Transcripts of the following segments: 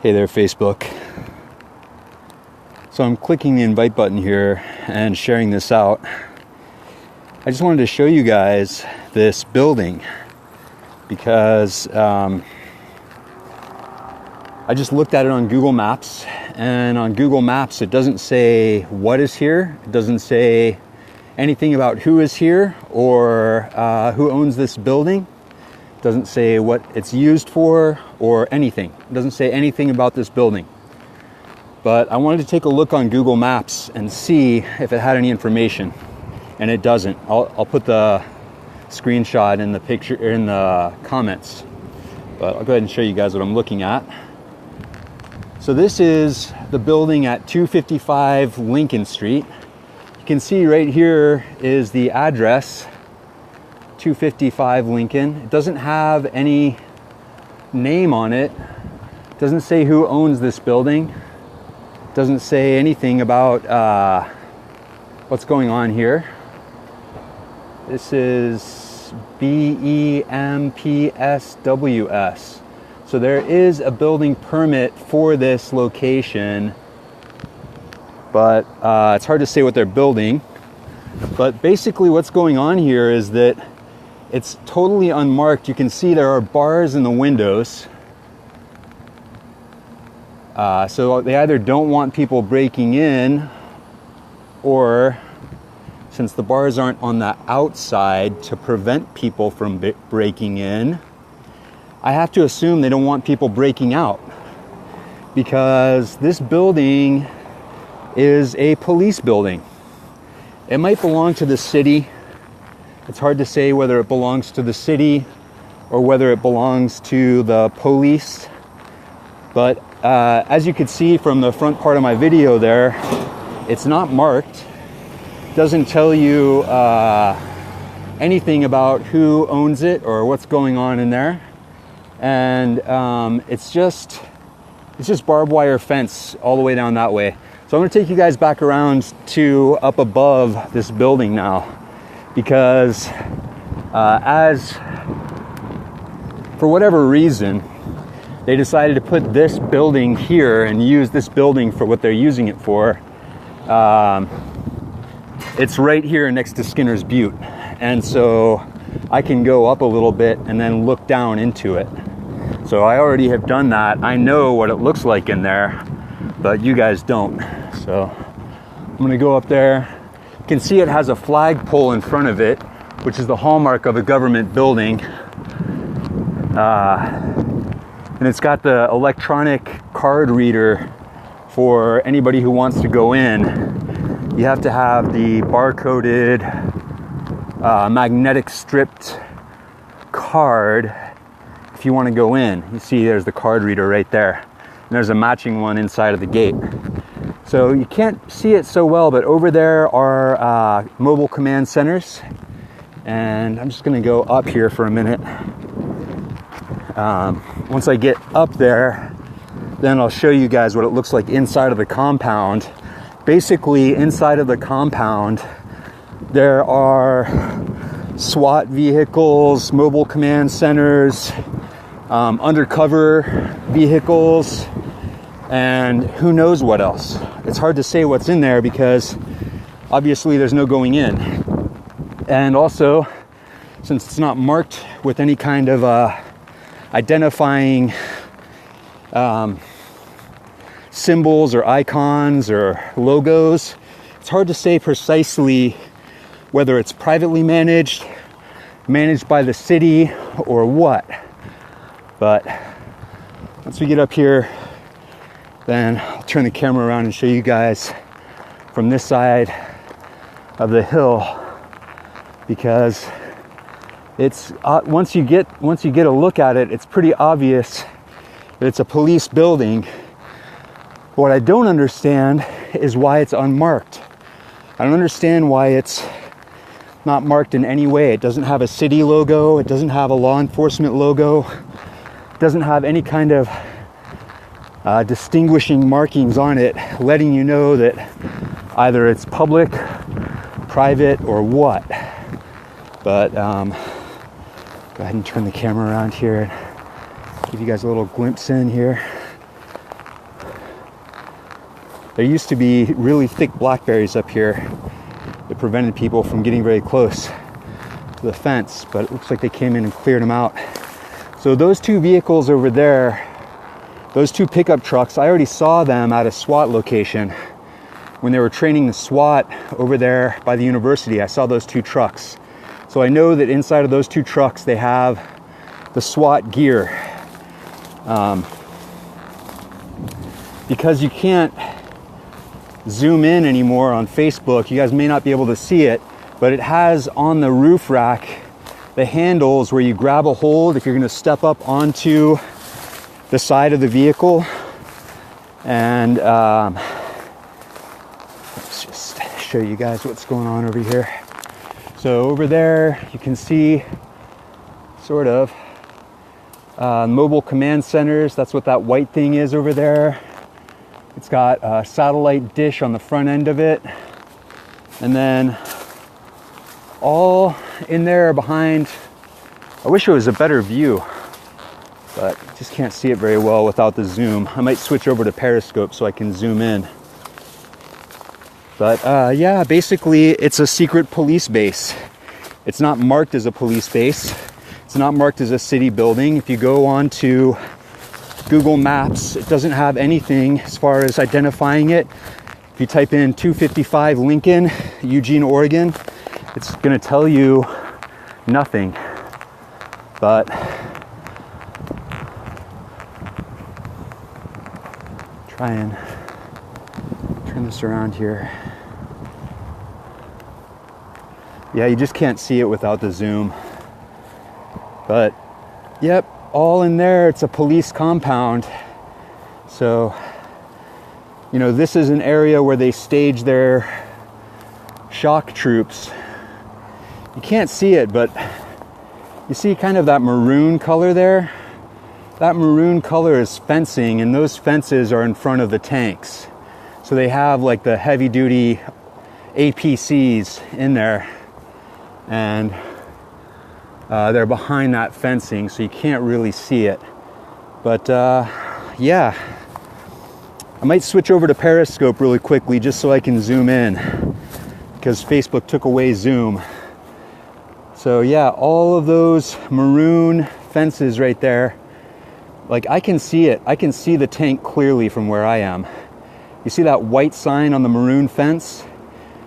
Hey there, Facebook. So I'm clicking the invite button here and sharing this out. I just wanted to show you guys this building because I just looked at it on Google Maps, and on Google Maps it doesn't say what is here. It doesn't say anything about who is here or who owns this building. It doesn't say what it's used for or anything. It doesn't say anything about this building. But I wanted to take a look on Google Maps and see if it had any information, and it doesn't. I'll put the screenshot in the picture in the comments, but I'll go ahead and show you guys what I'm looking at. So this is the building at 255 Lincoln Street. You can see right here is the address, 255 Lincoln. It doesn't have any name on it. It doesn't say who owns this building. It doesn't say anything about what's going on here. This is BEMPSWS. So there is a building permit for this location, but it's hard to say what they're building. But basically what's going on here is that it's totally unmarked. You can see there are bars in the windows. So they either don't want people breaking in, or since the bars aren't on the outside to prevent people from breaking in, I have to assume they don't want people breaking out, because this building is a police building. It might belong to the city. It's hard to say whether it belongs to the city or whether it belongs to the police. But as you could see from the front part of my video there, it's not marked. It doesn't tell you anything about who owns it or what's going on in there. And it's just barbed wire fence all the way down that way. So I'm going to take you guys back around to up above this building now, because as for whatever reason they decided to put this building here and use this building for what they're using it for. It's right here next to Skinner's Butte, and so I can go up a little bit and then look down into it. So I already have done that. I know what it looks like in there, but you guys don't. So I'm gonna go up there. You can see it has a flagpole in front of it, which is the hallmark of a government building. And it's got the electronic card reader for anybody who wants to go in. You have to have the barcoded, magnetic stripped card if you want to go in. You see there's the card reader right there. And there's a matching one inside of the gate. So you can't see it so well, but over there are mobile command centers. And I'm just going to go up here for a minute. Once I get up there, then I'll show you guys what it looks like inside of the compound. Basically, inside of the compound, there are SWAT vehicles, mobile command centers, undercover vehicles, and who knows what else. It's hard to say what's in there because obviously there's no going in. And also, since it's not marked with any kind of identifying symbols or icons or logos, it's hard to say precisely whether it's privately managed by the city, or what. But once we get up here, then I'll turn the camera around and show you guys from this side of the hill, because it's once you get a look at it, it's pretty obvious that it's a police building. What I don't understand is why it's unmarked. I don't understand why it's not marked in any way. It doesn't have a city logo. It doesn't have a law enforcement logo. It doesn't have any kind of distinguishing markings on it, letting you know that either it's public, private, or what. But go ahead and turn the camera around here and give you guys a little glimpse in here. There used to be really thick blackberries up here that prevented people from getting very close to the fence, but it looks like they came in and cleared them out. So those two vehicles over there, those two pickup trucks, I already saw them at a SWAT location when they were training the SWAT over there by the university. I saw those two trucks. So I know that inside of those two trucks, they have the SWAT gear. Because you can't zoom in anymore on Facebook, you guys may not be able to see it, but it has on the roof rack the handles where you grab a hold if you're going to step up onto the side of the vehicle. And let's just show you guys what's going on over here. So over there you can see sort of mobile command centers. That's what that white thing is over there. It's got a satellite dish on the front end of it. And then all in there behind, I wish it was a better view, but just can't see it very well without the zoom. I might switch over to Periscope so I can zoom in. But yeah, basically it's a secret police base. It's not marked as a police base. It's not marked as a city building. If you go on to Google Maps, it doesn't have anything as far as identifying it. If you type in 255 Lincoln, Eugene, Oregon, it's going to tell you nothing. But try and turn this around here. Yeah, you just can't see it without the zoom. But yep, all in there, it's a police compound. So, you know, this is an area where they stage their shock troops. You can't see it, but you see kind of that maroon color there? That maroon color is fencing, and those fences are in front of the tanks. So they have like the heavy duty APCs in there, and they're behind that fencing, so you can't really see it. But yeah, I might switch over to Periscope really quickly just so I can zoom in, because Facebook took away zoom. So yeah, all of those maroon fences right there, like I can see it. I can see the tank clearly from where I am. You see that white sign on the maroon fence?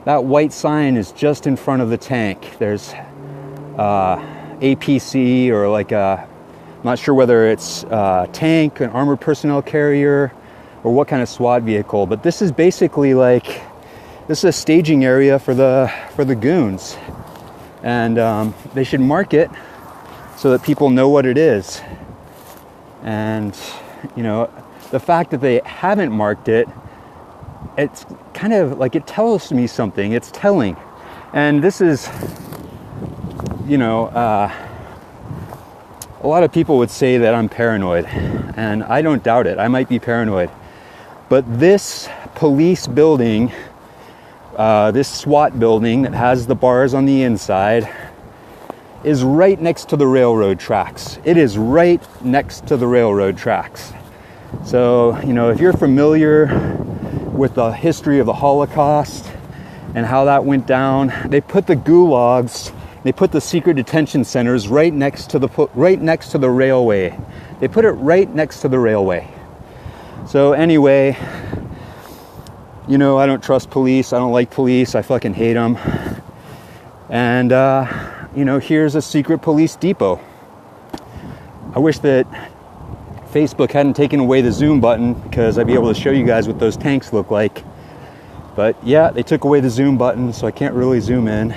That white sign is just in front of the tank. There's APC, or like a, I'm not sure whether it's a tank, an armored personnel carrier, or what kind of SWAT vehicle. But this is basically like, this is a staging area for the goons. And they should mark it so that people know what it is. And, you know, the fact that they haven't marked it, it's kind of like, it tells me something. It's telling. And this is, you know, a lot of people would say that I'm paranoid, and I don't doubt it. I might be paranoid. But this police building, this SWAT building that has the bars on the inside, is right next to the railroad tracks. It is right next to the railroad tracks. So, you know, if you're familiar with the history of the Holocaust and how that went down, they put the gulags, they put the secret detention centers right next to the railway. They put it right next to the railway. So anyway, you know, I don't trust police. I don't like police. I fucking hate them. And, you know, here's a secret police depot. I wish that Facebook hadn't taken away the zoom button, because I'd be able to show you guys what those tanks look like. But yeah, they took away the zoom button, so I can't really zoom in.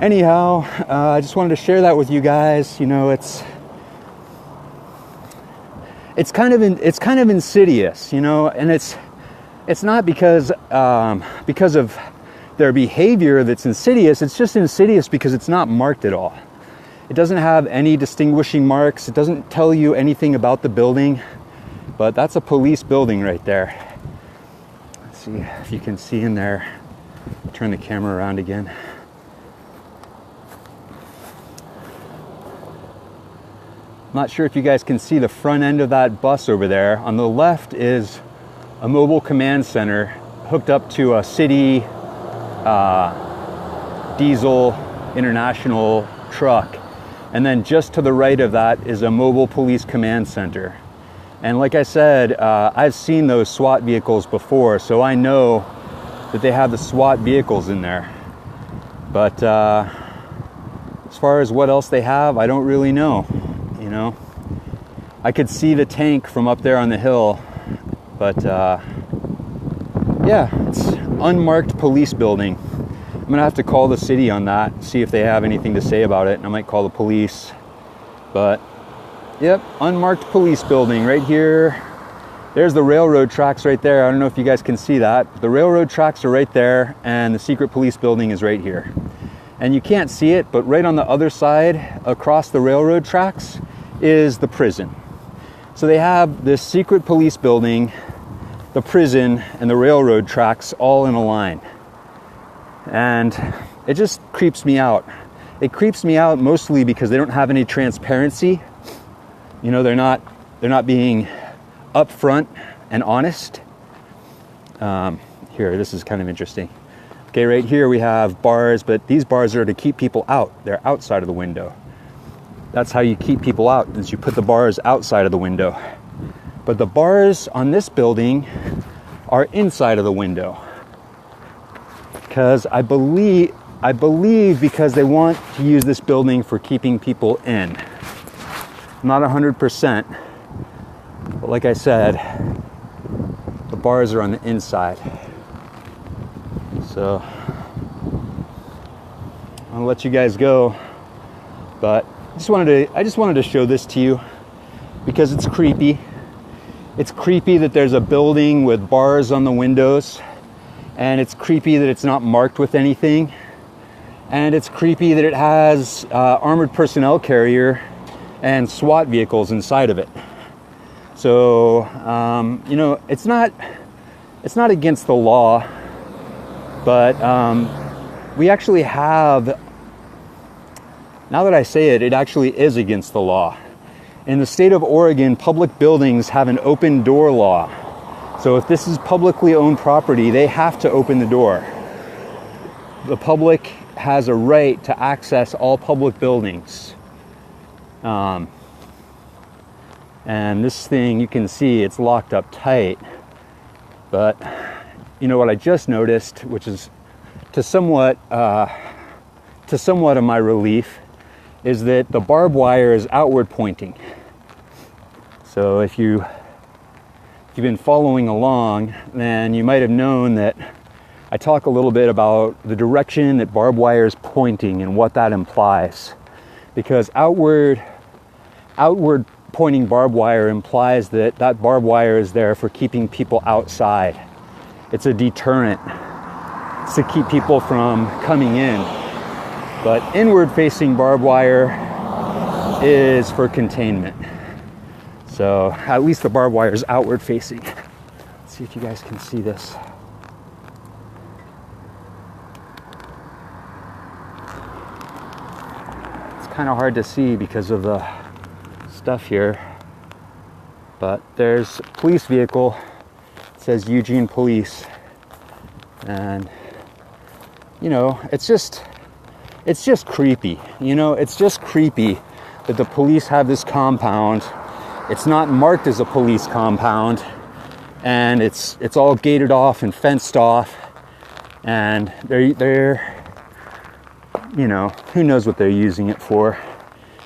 Anyhow, I just wanted to share that with you guys. You know, it's kind of insidious, you know, and it's not because of their behavior that's insidious. It's just insidious because it's not marked at all. It doesn't have any distinguishing marks. It doesn't tell you anything about the building, but that's a police building right there. Let's see if you can see in there. Turn the camera around again. I'm not sure if you guys can see the front end of that bus over there. On the left is a mobile command center hooked up to a city diesel international truck. And then just to the right of that is a mobile police command center. And like I said, I've seen those SWAT vehicles before, so I know that they have the SWAT vehicles in there. But as far as what else they have, I don't really know, you know. I could see the tank from up there on the hill, but yeah, it's unmarked police building. I'm gonna have to call the city on that, see if they have anything to say about it, and I might call the police. But yep, unmarked police building right here. There's the railroad tracks right there. I don't know if you guys can see that. The railroad tracks are right there, and the secret police building is right here. And you can't see it, but right on the other side, across the railroad tracks, is the prison. So they have this secret police building, the prison, and the railroad tracks all in a line. And it just creeps me out. It creeps me out mostly because they don't have any transparency. You know, they're not being upfront and honest. Here, this is kind of interesting. Okay, right here we have bars, but these bars are to keep people out. They're outside of the window. That's how you keep people out, is you put the bars outside of the window. But the bars on this building are inside of the window. Because I believe because they want to use this building for keeping people in. Not 100%, but like I said, the bars are on the inside. So I'll let you guys go, but I just wanted to show this to you because it's creepy. It's creepy that there's a building with bars on the windows, and it's creepy that it's not marked with anything, and it's creepy that it has armored personnel carrier and SWAT vehicles inside of it. So you know, it's not against the law, but we actually have, now that I say it, it actually is against the law. In the state of Oregon, public buildings have an open door law. So if this is publicly owned property, they have to open the door. The public has a right to access all public buildings. And this thing, you can see it's locked up tight. But you know what I just noticed, which is to somewhat of my relief, is that the barbed wire is outward pointing. So if you've been following along, then you might have known that I talk a little bit about the direction that barbed wire is pointing and what that implies. Because outward pointing barbed wire implies that barbed wire is there for keeping people outside. It's a deterrent. It's to keep people from coming in. But inward facing barbed wire is for containment. So at least the barbed wire is outward facing. Let's see if you guys can see this. It's kind of hard to see because of the stuff here. But there's a police vehicle. It says Eugene Police. And you know, it's just creepy. You know, it's just creepy that the police have this compound. It's not marked as a police compound, and it's all gated off and fenced off, and they're you know, who knows what they're using it for.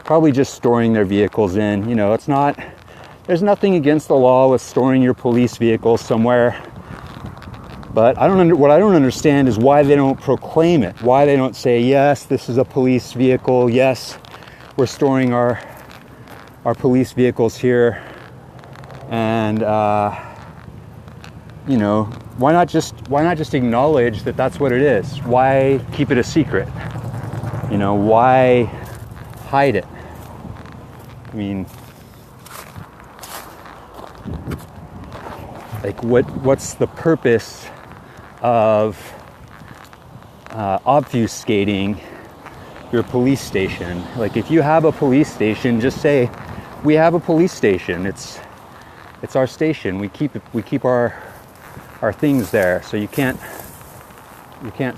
Probably just storing their vehicles in. You know, there's nothing against the law with storing your police vehicle somewhere. But what I don't understand is why they don't proclaim it. Why they don't say, yes, this is a police vehicle. Yes, we're storing our police vehicles here. And you know, why not just acknowledge that that's what it is? Why keep it a secret? You know, why hide it? I mean, like what's the purpose of obfuscating your police station? Like, if you have a police station, just say, we have a police station. It's our station. We keep our our things there, so you can't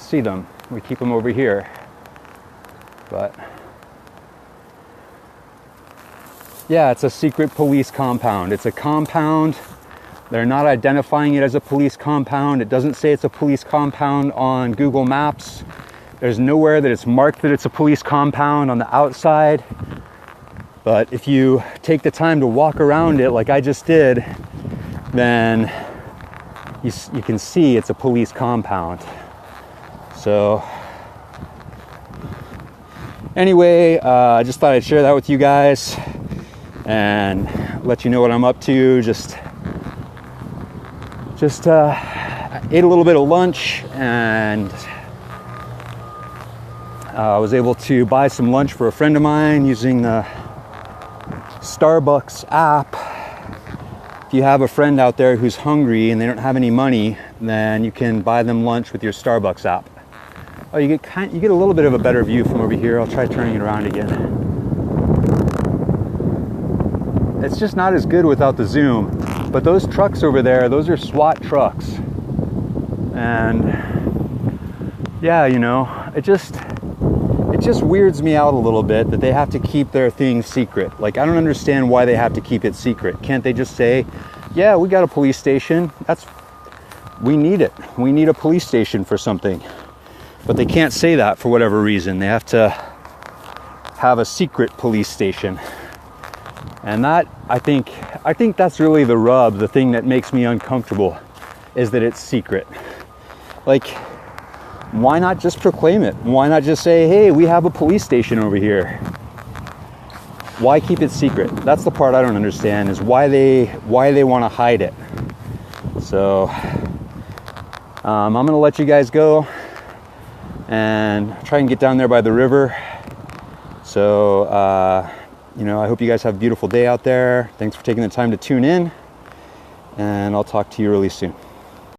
see them. We keep them over here. But yeah, it's a secret police compound. It's a compound. They're not identifying it as a police compound. It doesn't say it's a police compound on Google Maps. There's nowhere that it's marked that it's a police compound on the outside. But if you take the time to walk around it like I just did, then you can see it's a police compound. So anyway, I just thought I'd share that with you guys and let you know what I'm up to. Just ate a little bit of lunch, and I was able to buy some lunch for a friend of mine using the Starbucks app. If you have a friend out there who's hungry and they don't have any money, then you can buy them lunch with your Starbucks app. Oh, you get a little bit of a better view from over here. I'll try turning it around again. It's just not as good without the zoom. But those trucks over there, those are SWAT trucks. And yeah, you know, it just weirds me out a little bit that they have to keep their thing secret. Like, I don't understand why they have to keep it secret. Can't they just say, yeah, we got a police station. We need it. We need a police station for something. But they can't say that for whatever reason. They have to have a secret police station. And that, I think that's really the rub, the thing that makes me uncomfortable, is that it's secret. Like, why not just proclaim it? Why not just say, hey, we have a police station over here? Why keep it secret? That's the part I don't understand, is why they want to hide it. So I'm gonna let you guys go and try and get down there by the river. So you know, I hope you guys have a beautiful day out there. Thanks for taking the time to tune in, and I'll talk to you really soon.